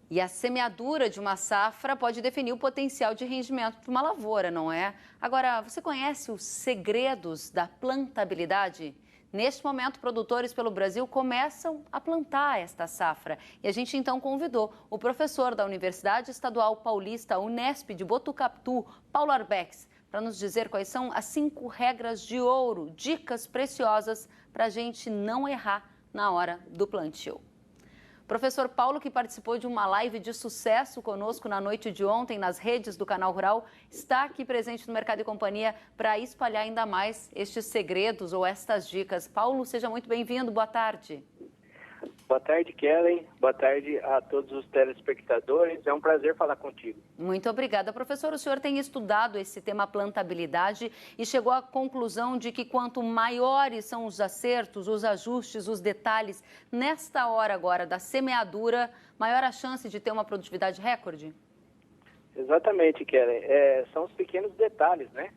E a semeadura de uma safra pode definir o potencial de rendimento de uma lavoura, não é? Agora, você conhece os segredos da plantabilidade? Neste momento, produtores pelo Brasil começam a plantar esta safra. E a gente então convidou o professor da Universidade Estadual Paulista, Unesp de Botucatu, Paulo Arbex, para nos dizer quais são as 5 regras de ouro, dicas preciosas para a gente não errar na hora do plantio. Professor Paulo, que participou de uma live de sucesso conosco na noite de ontem nas redes do Canal Rural, está aqui presente no Mercado e Companhia para espalhar ainda mais estes segredos ou estas dicas. Paulo, seja muito bem-vindo. Boa tarde. Boa tarde, Kellen. Boa tarde a todos os telespectadores. É um prazer falar contigo. Muito obrigada. Professor, o senhor tem estudado esse tema plantabilidade e chegou à conclusão de que quanto maiores são os acertos, os ajustes, os detalhes, nesta hora agora da semeadura, maior a chance de ter uma produtividade recorde? Exatamente, Kellen. São os pequenos detalhes, né?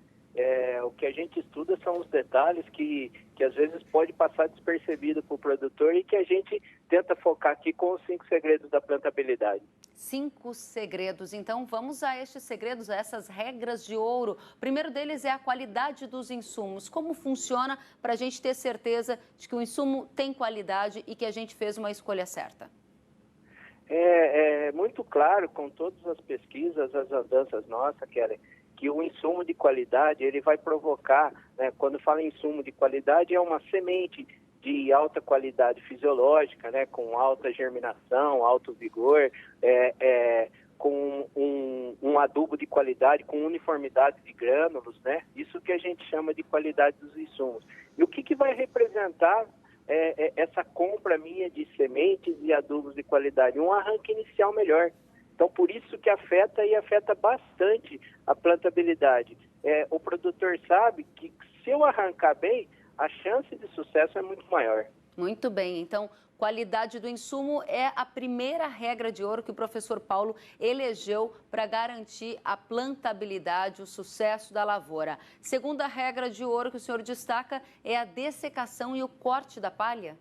O que a gente estuda são os detalhes que às vezes pode passar despercebido para o produtor e que a gente tenta focar aqui com os 5 segredos da plantabilidade. 5 segredos. Então, vamos a estes segredos, a essas regras de ouro. O primeiro deles é a qualidade dos insumos. Como funciona para a gente ter certeza de que o insumo tem qualidade e que a gente fez uma escolha certa? É muito claro com todas as pesquisas, as andanças nossas, Kellen, que o insumo de qualidade, ele vai provocar, né, quando fala em insumo de qualidade, é uma semente de alta qualidade fisiológica, né, com alta germinação, alto vigor, com um adubo de qualidade, com uniformidade de grânulos, né, isso que a gente chama de qualidade dos insumos. E o que vai representar essa compra minha de sementes e adubos de qualidade? Um arranque inicial melhor. Então, por isso que afeta bastante a plantabilidade. O produtor sabe que se eu arrancar bem, a chance de sucesso é muito maior. Muito bem. Então, qualidade do insumo é a primeira regra de ouro que o professor Paulo elegeu para garantir a plantabilidade, o sucesso da lavoura. Segunda regra de ouro que o senhor destaca é a dessecação e o corte da palha.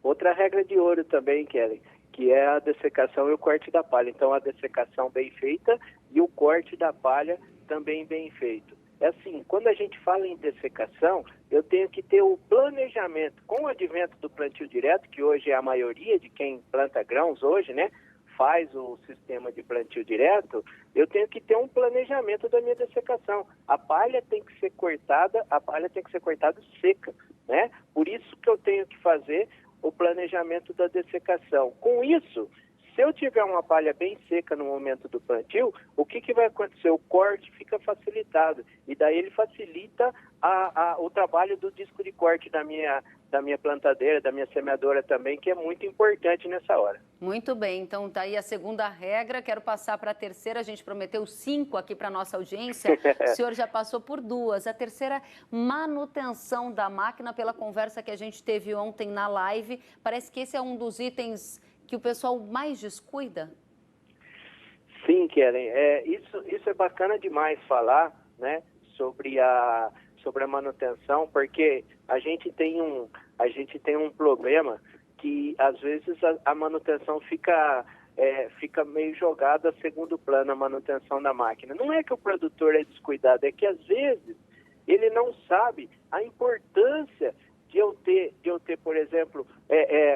Outra regra de ouro também, Kelly, que é a dessecação e o corte da palha. Então, a dessecação bem feita e o corte da palha também bem feito. É assim, quando a gente fala em dessecação, eu tenho que ter o planejamento. Com o advento do plantio direto, que hoje é a maioria de quem planta grãos hoje, né, faz o sistema de plantio direto, eu tenho que ter um planejamento da minha dessecação. A palha tem que ser cortada seca, né? Por isso que eu tenho que fazer o planejamento da dessecação. Com isso, se eu tiver uma palha bem seca no momento do plantio, o que vai acontecer? O corte fica facilitado e daí ele facilita o trabalho do disco de corte da minha plantadeira, da minha semeadora também, que é muito importante nessa hora. Muito bem, então tá aí a segunda regra, quero passar para a terceira, a gente prometeu 5 aqui para a nossa audiência, o senhor já passou por 2. A terceira, manutenção da máquina, pela conversa que a gente teve ontem na live, parece que esse é um dos itens que o pessoal mais descuida. Sim, Kellen, isso é bacana demais falar, né, sobre a manutenção, porque a gente tem um problema que às vezes a manutenção fica meio jogada a segundo plano, a manutenção da máquina. Não é que o produtor é descuidado, é que às vezes ele não sabe a importância de eu ter, por exemplo,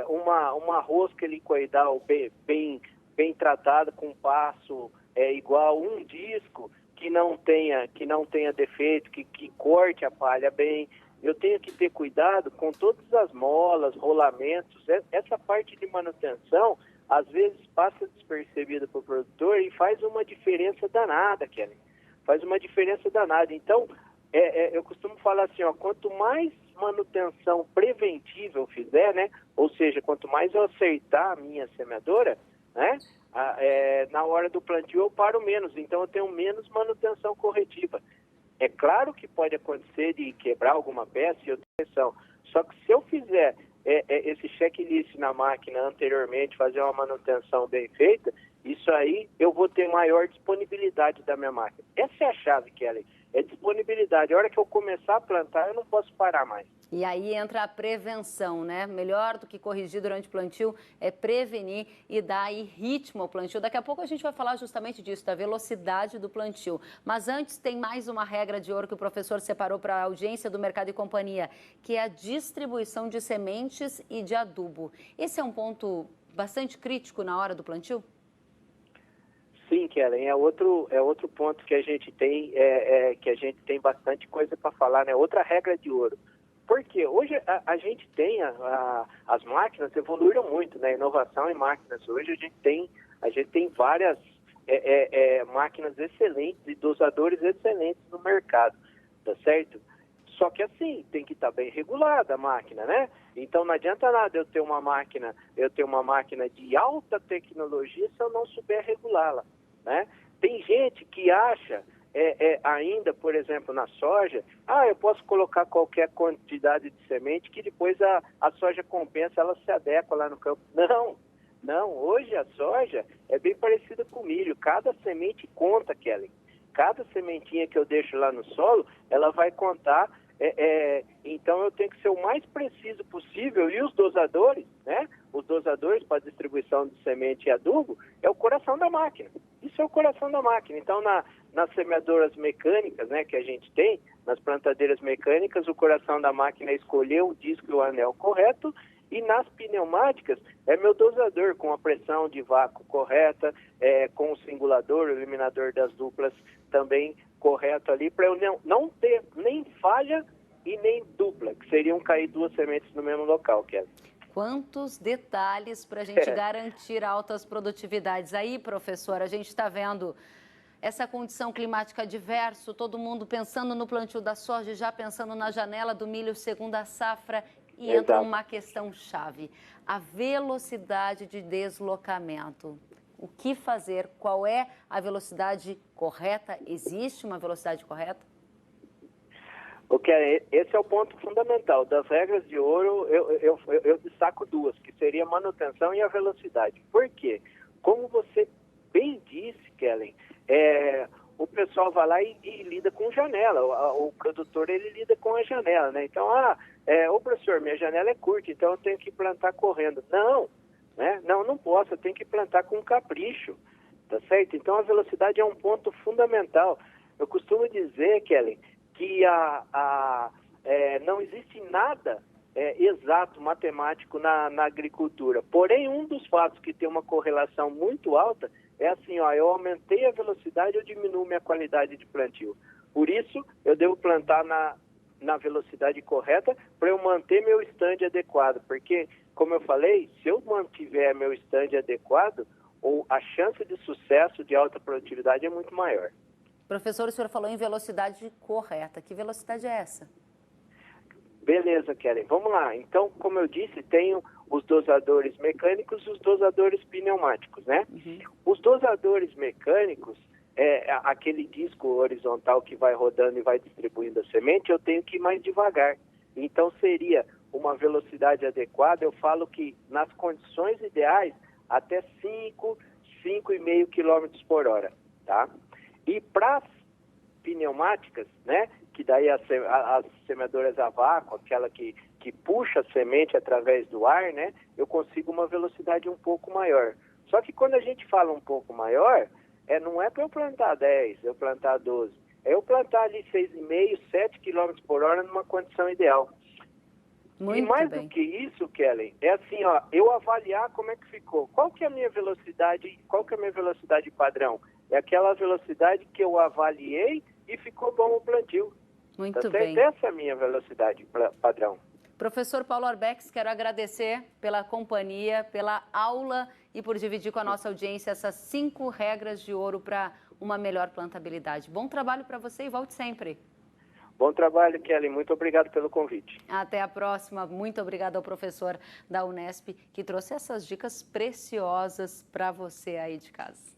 uma rosca helicoidal bem tratada, com passo igual, um disco que não tenha defeito, que corte a palha bem. Eu tenho que ter cuidado com todas as molas, rolamentos. Essa parte de manutenção, às vezes, passa despercebida para o produtor e faz uma diferença danada, Kelly. Faz uma diferença danada. Então, eu costumo falar assim, quanto mais manutenção preventiva eu fizer, né? Ou seja, quanto mais eu acertar a minha semeadora, né? Na hora do plantio eu paro menos, então eu tenho menos manutenção corretiva. É claro que pode acontecer de quebrar alguma peça e eu tenho pressão, só que se eu fizer esse checklist na máquina anteriormente, fazer uma manutenção bem feita, isso aí eu vou ter maior disponibilidade da minha máquina. Essa é a chave, Kelly, é disponibilidade. A hora que eu começar a plantar, eu não posso parar mais. E aí entra a prevenção, né? Melhor do que corrigir durante o plantio é prevenir e dar aí ritmo ao plantio. Daqui a pouco a gente vai falar justamente disso, da velocidade do plantio. Mas antes tem mais uma regra de ouro que o professor separou para a audiência do Mercado e Companhia, que é a distribuição de sementes e de adubo. Esse é um ponto bastante crítico na hora do plantio? Sim, Kellen, é outro ponto que a gente tem, que a gente tem bastante coisa para falar, né? Outra regra de ouro. Porque hoje a gente tem, as máquinas evoluíram muito, né? Inovação em máquinas. Hoje a gente tem várias máquinas excelentes e dosadores excelentes no mercado, tá certo? Só que assim, tem que estar bem regulada a máquina, né? Então não adianta nada eu ter uma máquina de alta tecnologia se eu não souber regulá-la, né? Tem gente que acha ainda, por exemplo, na soja, eu posso colocar qualquer quantidade de semente que depois a soja compensa, ela se adequa lá no campo. Não, hoje a soja é bem parecida com o milho, cada semente conta, Kelly. Cada sementinha que eu deixo lá no solo, ela vai contar, então eu tenho que ser o mais preciso possível, e os dosadores, né? Os dosadores para distribuição de semente e adubo, é o coração da máquina. Isso é o coração da máquina. Então, nas semeadoras mecânicas, né, que a gente tem, nas plantadeiras mecânicas, o coração da máquina é escolher o disco e o anel correto, e nas pneumáticas é meu dosador com a pressão de vácuo correta, com o singulador, o eliminador das duplas também correto ali, para eu não ter nem falha e nem dupla, que seriam cair duas sementes no mesmo local, Kelly. Quantos detalhes para a gente garantir altas produtividades. Aí, professor, a gente está vendo essa condição climática adversa, todo mundo pensando no plantio da soja, já pensando na janela do milho segunda safra, e entra uma questão chave, a velocidade de deslocamento. O que fazer? Qual é a velocidade correta? Existe uma velocidade correta? Esse é o ponto fundamental. Das regras de ouro, eu destaco duas, que seria a manutenção e a velocidade. Por quê? Como você bem disse, Kellen, o pessoal vai lá e lida com janela. O produtor, ele lida com a janela, né? Então, ô professor, minha janela é curta, então eu tenho que plantar correndo. Não, né? Não posso, eu tenho que plantar com capricho, tá certo? Então, a velocidade é um ponto fundamental. Eu costumo dizer, Kellen, que não existe nada exato, matemático na agricultura. Porém, um dos fatos que tem uma correlação muito alta é assim, eu aumentei a velocidade, eu diminuo minha qualidade de plantio. Por isso, eu devo plantar na velocidade correta para eu manter meu stand adequado. Porque, como eu falei, se eu mantiver meu stand adequado, a chance de sucesso de alta produtividade é muito maior. Professor, o senhor falou em velocidade correta. Que velocidade é essa? Beleza, Kellen. Vamos lá. Então, como eu disse, tenho os dosadores mecânicos e os dosadores pneumáticos, né? Uhum. Os dosadores mecânicos, aquele disco horizontal que vai rodando e vai distribuindo a semente, eu tenho que ir mais devagar. Então, seria uma velocidade adequada, eu falo que nas condições ideais, até 5,5 km por hora, tá? E para as pneumáticas, né, que daí as semeadoras a vácuo, aquela que puxa a semente através do ar, né, eu consigo uma velocidade um pouco maior. Só que quando a gente fala um pouco maior, não é para eu plantar 10, eu plantar 12. É eu plantar ali 6,5, 7 km por hora numa condição ideal. Muito e mais bem. do que isso, Kellen, é assim, eu avaliar como é que ficou. Qual que é a minha velocidade padrão? É aquela velocidade que eu avaliei e ficou bom o plantio. Muito bem. Essa é a minha velocidade padrão. Professor Paulo Arbex, quero agradecer pela companhia, pela aula e por dividir com a nossa audiência essas 5 regras de ouro para uma melhor plantabilidade. Bom trabalho para você e volte sempre. Bom trabalho, Kelly. Muito obrigado pelo convite. Até a próxima. Muito obrigada ao professor da Unesp que trouxe essas dicas preciosas para você aí de casa.